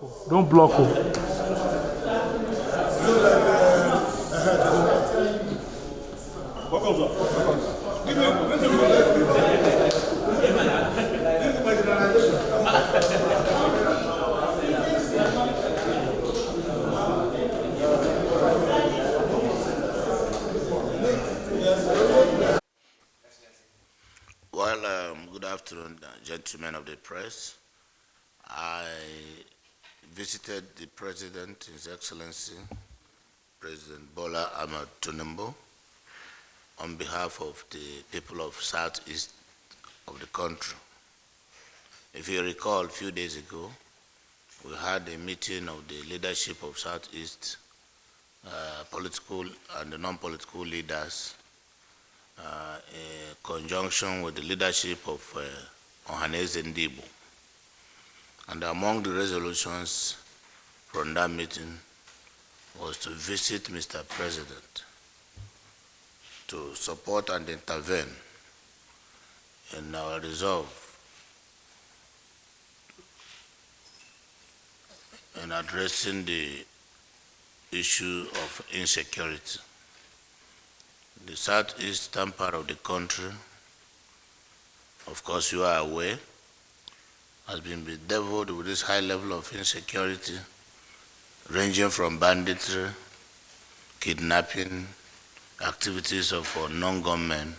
Don't block. Oh. Well, good afternoon, gentlemen of the press. I visited the President, His Excellency, President Bola Ahmed Tinubu, on behalf of the people of Southeast of the country. If you recall, a few days ago, we had a meeting of the leadership of Southeast, political and the non-political leaders, in conjunction with the leadership of Ohaneze Ndibo. And among the resolutions from that meeting was to visit Mr. President to support and intervene in our resolve in addressing the issue of insecurity. The southeastern part of the country, of course you are aware, has been bedeviled with this high level of insecurity, ranging from banditry, kidnapping, activities of non-government,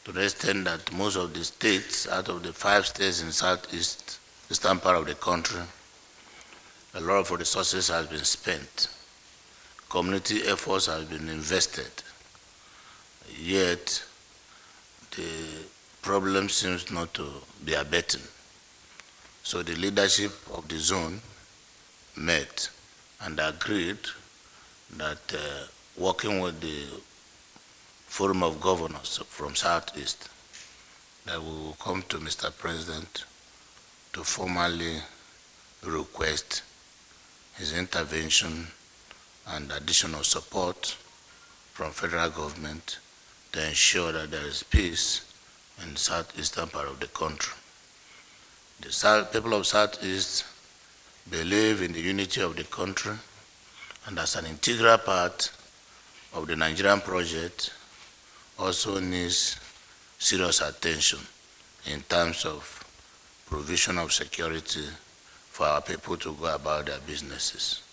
to the extent that most of the states, out of the 5 states in southeastern part of the country, a lot of resources has been spent. Community efforts have been invested. Yet, the problem seems not to be abating. So the leadership of the zone met and agreed that working with the Forum of Governors from Southeast, that we will come to Mr. President to formally request his intervention and additional support from federal government to ensure that there is peace in the southeastern part of the country. The people of Southeast believe in the unity of the country, and as an integral part of the Nigerian project, also needs serious attention in terms of provision of security for our people to go about their businesses.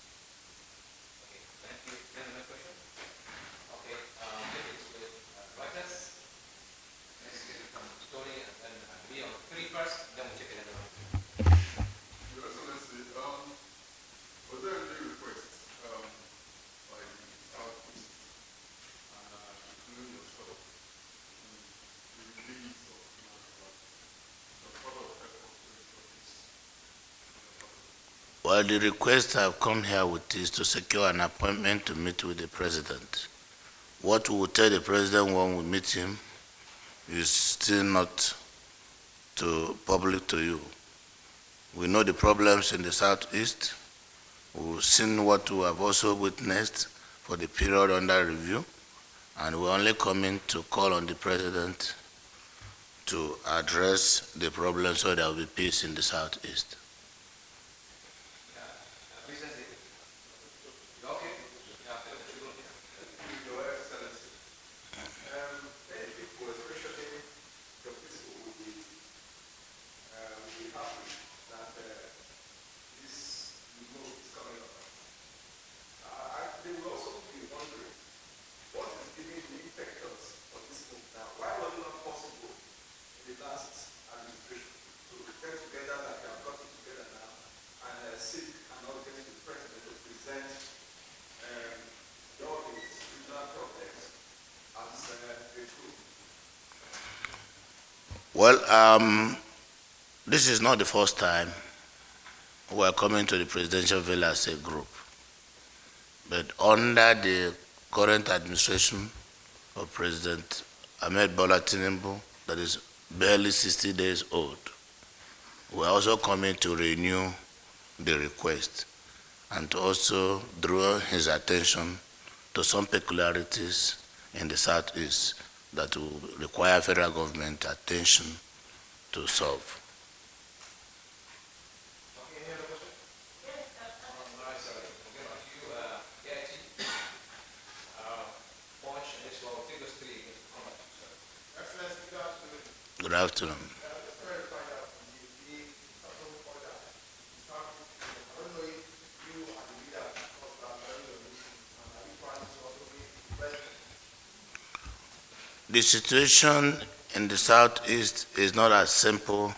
Well, the request I've come here with is to secure an appointment to meet with the President. What we will tell the President when we meet him is still not public to you. We know the problems in the Southeast. We've seen what we have also witnessed for the period under review, and we're only coming to call on the President to address the problem so there will be peace in the Southeast. Well, this is not the first time we are coming to the presidential villa as a group. But under the current administration of President Ahmed Bola Tinubu, that is barely 60 days old, we are also coming to renew the request and to also draw his attention to some peculiarities in the Southeast that will require federal government attention to solve. afternoon. The situation in the southeast is not as simple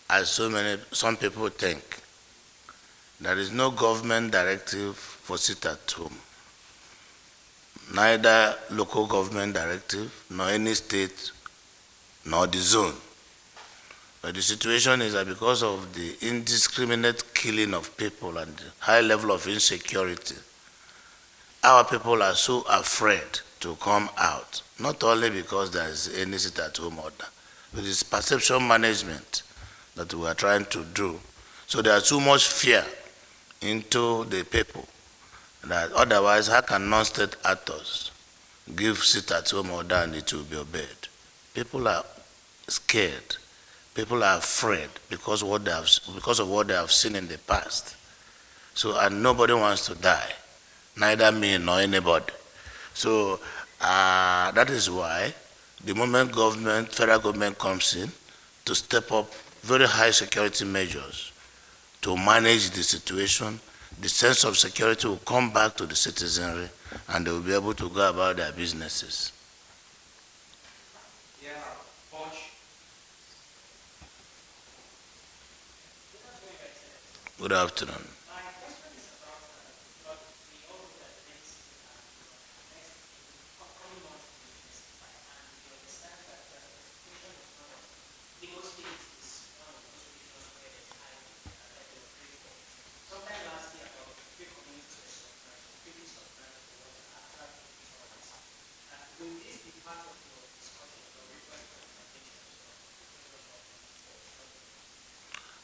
as some people think. There is no government directive for sit at home, neither local government directive, nor any state, nor the zone. But the situation is that because of the indiscriminate killing of people and the high level of insecurity, our people are so afraid to come out, not only because there is any sit-at-home order, but it's perception management that we are trying to do. So there is too much fear into the people that otherwise how can non-state actors give sit-at-home order and it will be obeyed? People are scared. People are afraid because of what they have seen in the past. So, and nobody wants to die, neither me nor anybody. So that is why the moment federal government comes in to step up very high security measures to manage the situation, the sense of security will come back to the citizenry and they will be able to go about their businesses. Good afternoon.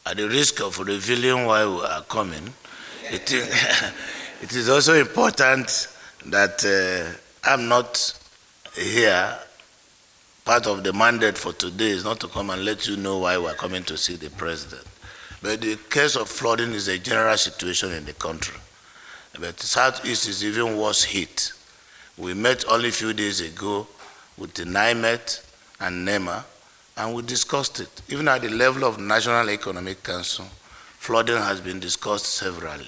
At the risk of revealing why we are coming, it is also important that I'm not here. Part of the mandate for today is not to come and let you know why we are coming to see the president. But the case of flooding is a general situation in the country. But the Southeast is even worse hit. We met only a few days ago with the NIMET and NEMA, and we discussed it. Even at the level of National Economic Council, flooding has been discussed severally.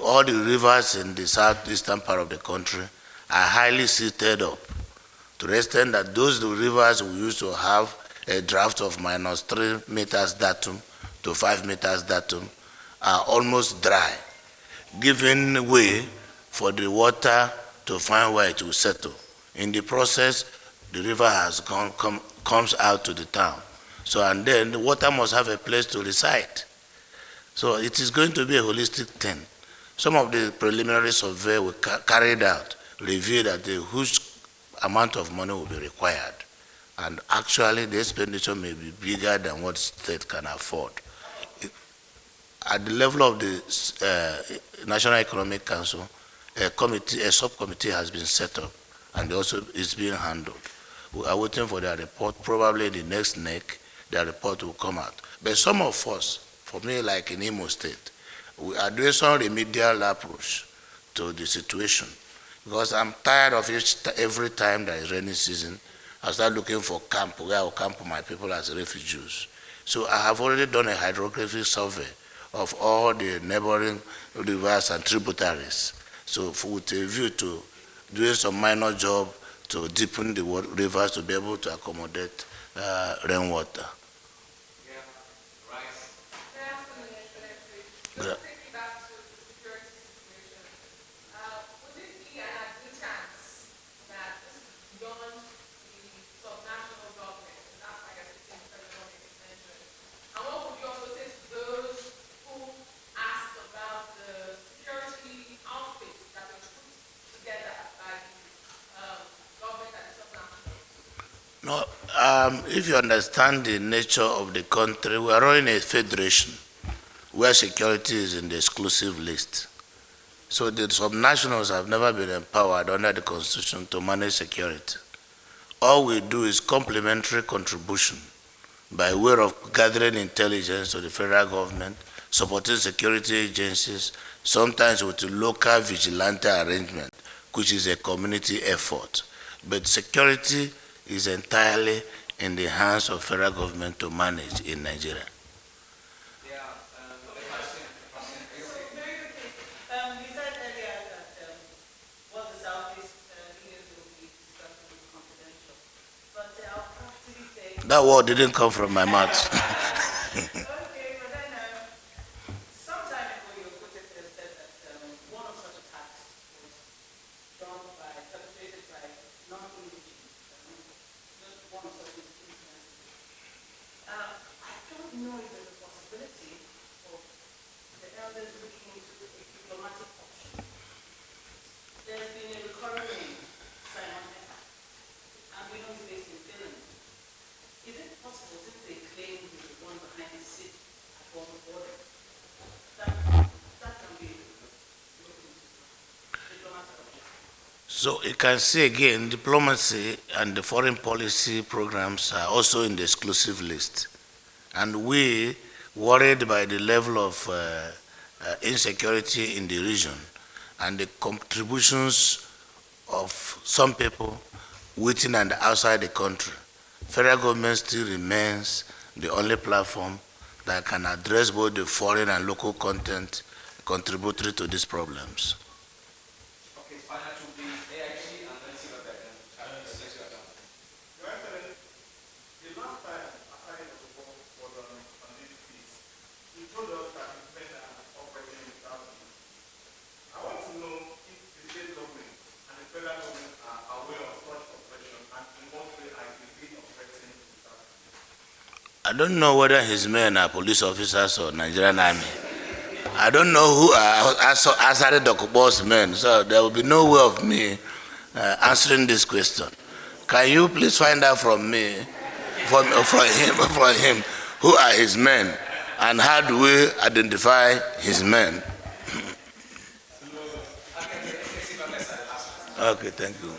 All the rivers in the southeastern part of the country are highly silted up, to the extent that those rivers we used to have a draft of -3 meters datum to 5 meters datum are almost dry, giving way for the water to find where it will settle. In the process, the river has comes out to the town. So, and then the water must have a place to reside. So it is going to be a holistic thing. Some of the preliminary survey we carried out revealed that a huge amount of money will be required. And actually the expenditure may be bigger than what state can afford. At the level of the National Economic Council, a subcommittee has been set up and also is being handled. We are waiting for their report. Probably the next NEC, their report will come out. But some of us, for me, like in Imo State, we are doing some remedial approach to the situation. Because I'm tired of every time there is rainy season, I start looking for camp where I will camp my people as refugees. So I have already done a hydrographic survey of all the neighboring rivers and tributaries. So with a view to doing some minor job to deepen the rivers to be able to accommodate rainwater. Yeah. No, if you understand the nature of the country, we are running a federation where security is in the exclusive list. So the subnationals have never been empowered under the Constitution to manage security. All we do is complementary contribution by way of gathering intelligence to the federal government, supporting security agencies, sometimes with a local vigilante arrangement, which is a community effort. But security is entirely in the hands of federal government to manage in Nigeria. That word didn't come from my mouth. So you can see again, diplomacy and the foreign policy programs are also in the exclusive list. And we, worried by the level of insecurity in the region and the contributions of some people within and outside the country, federal government still remains the only platform that can address both the foreign and local content contributory to these problems. I don't know whether his men are police officers or Nigerian army. I don't know who are Asari Dokubo's men, so there will be no way of me answering this question. Can you please find out from me, from him, who are his men, and how do we identify his men? Okay, thank you.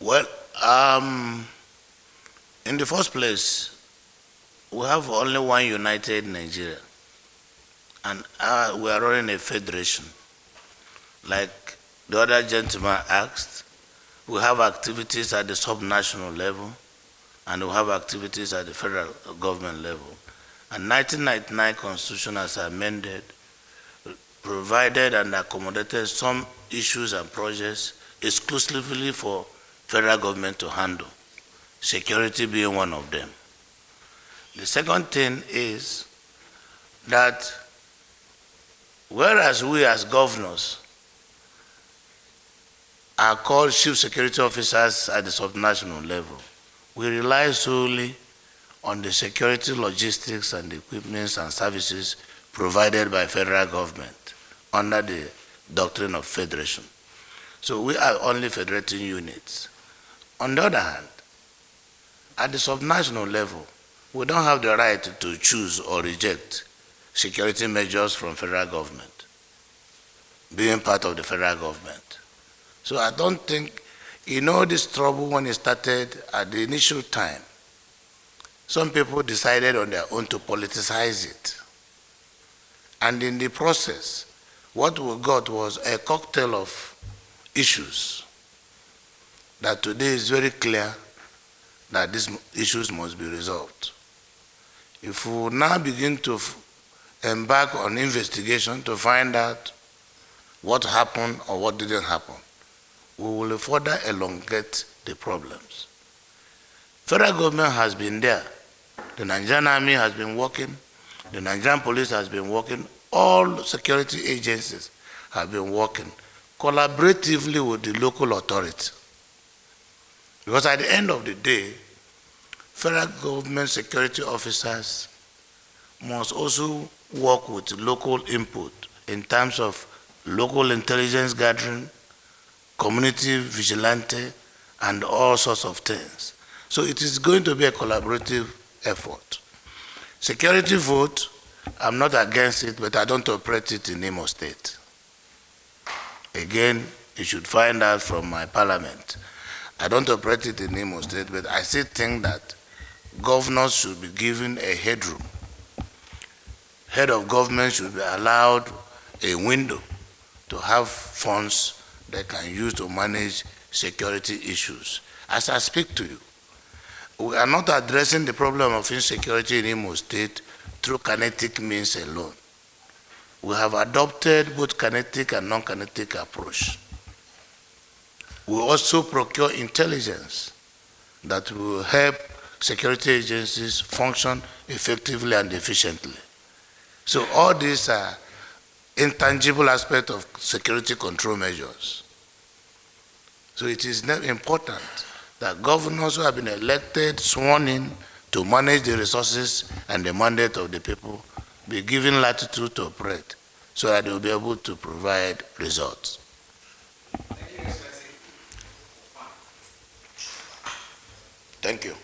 Well, in the first place, we have only one united Nigeria, and we are running a federation. Like the other gentleman asked, we have activities at the sub-national level, and we have activities at the federal government level. And 1999 Constitution has amended, provided and accommodated some issues and projects exclusively for federal government to handle, security being one of them. The second thing is that whereas we as governors are called chief security officers at the subnational level, we rely solely on the security logistics and equipments and services provided by federal government under the doctrine of federation. So we are only federating units. On the other hand, at the subnational level, we don't have the right to choose or reject security measures from federal government, being part of the federal government. So I don't think, this trouble when it started at the initial time, some people decided on their own to politicize it. And in the process, what we got was a cocktail of issues that today is very clear that these issues must be resolved. If we now begin to embark on investigation to find out what happened or what didn't happen, we will further elongate the problems. Federal government has been there. The Nigerian army has been working. The Nigerian police has been working, all security agencies have been working collaboratively with the local authority. Because at the end of the day, federal government security officers must also work with local input in terms of local intelligence gathering, community vigilante, and all sorts of things. So it is going to be a collaborative effort. Security vote, I'm not against it, but I don't operate it in Imo State. Again, you should find out from my parliament. I don't operate it in Imo State, but I still think that governors should be given a headroom. Head of government should be allowed a window to have funds they can use to manage security issues. As I speak to you, we are not addressing the problem of insecurity in Imo State through kinetic means alone. We have adopted both kinetic and non-kinetic approach. We also procure intelligence that will help security agencies function effectively and efficiently. So all these are intangible aspects of security control measures. So it is important that governors who have been elected, sworn in to manage the resources and the mandate of the people be given latitude to operate so that they will be able to provide results. Thank you.